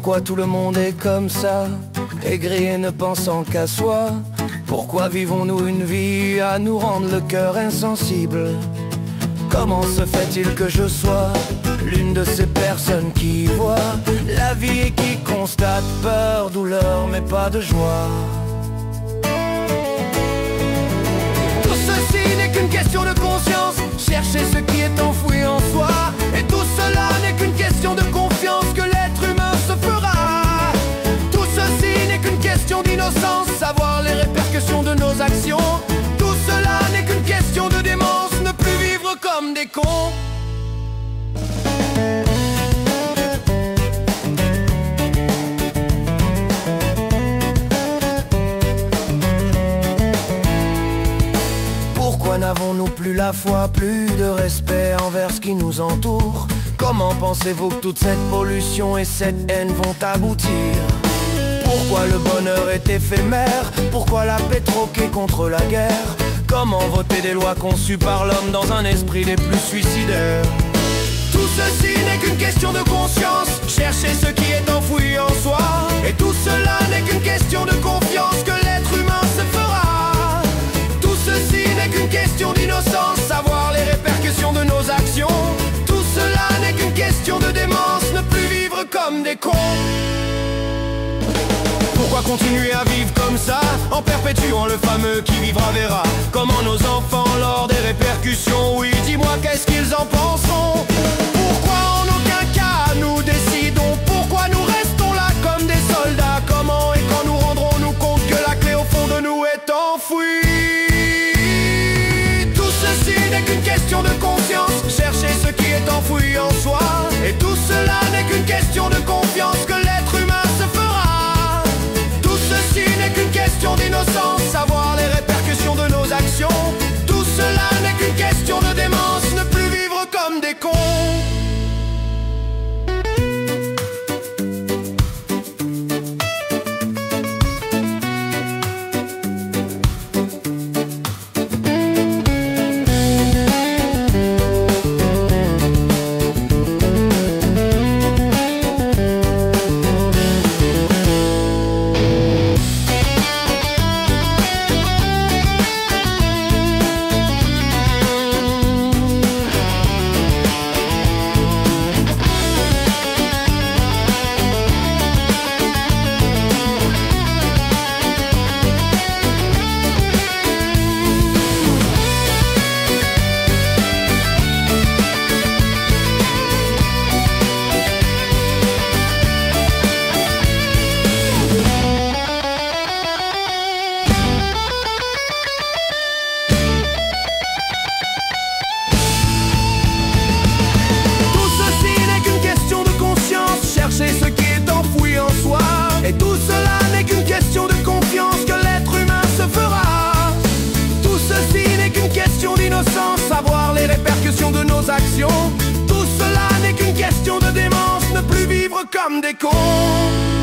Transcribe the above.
Pourquoi tout le monde est comme ça, aigri et ne pensant qu'à soi? Pourquoi vivons-nous une vie à nous rendre le cœur insensible? Comment se fait-il que je sois l'une de ces personnes qui voient la vie et qui constate peur, douleur, mais pas de joie? Tout ceci n'est qu'une question de conscience, chercher ce qui est enfoui en soi. Et tout cela n'est qu'une question de confiance que l'être humain se fera. Tout ceci n'est qu'une question d'innocence, savoir les répercussions de nos actions. Tout cela n'est qu'une question de démence, ne plus vivre comme des cons. Pourquoi n'avons-nous plus la foi, plus de respect envers ce qui nous entoure? Comment pensez-vous que toute cette pollution et cette haine vont aboutir? Pourquoi le bonheur est éphémère? Pourquoi la paix troquée contre la guerre? Comment voter des lois conçues par l'homme dans un esprit des plus suicidaires? Tout ceci n'est qu'une question de conscience, chercher ce qui est enfoui en soi. Et tout cela n'est qu'une question de confiance que l'être humain se fera. Tout ceci n'est qu'une question d'innocence, savoir les répercussions de nos actions. Tout cela n'est qu'une question de démence, ne plus vivre comme des cons. Pourquoi continuer à vivre comme ça, en perpétuant le fameux qui vivra verra? Comment nos enfants lors des répercussions, oui dis-moi qu'est-ce qu'ils en penseront? Pourquoi en aucun cas nous décidons? Pourquoi nous restons là comme des soldats? Comment et quand nous rendrons-nous compte que la clé au fond de nous est enfouie? Tout ceci n'est qu'une question de conscience, chercher ce qui est enfoui en soi. Et tout cela n'est qu'une question de confiance que l'être humain se fera. Tout ceci n'est qu'une question d'innocence, savoir les répercussions de nos actions. Tout cela n'est qu'une question de démence, ne plus vivre comme des cons. Chercher ce qui est enfoui en soi. Et tout cela n'est qu'une question de confiance que l'être humain se fera. Tout ceci n'est qu'une question d'innocence, savoir les répercussions de nos actions. Tout cela n'est qu'une question de démence, ne plus vivre comme des cons.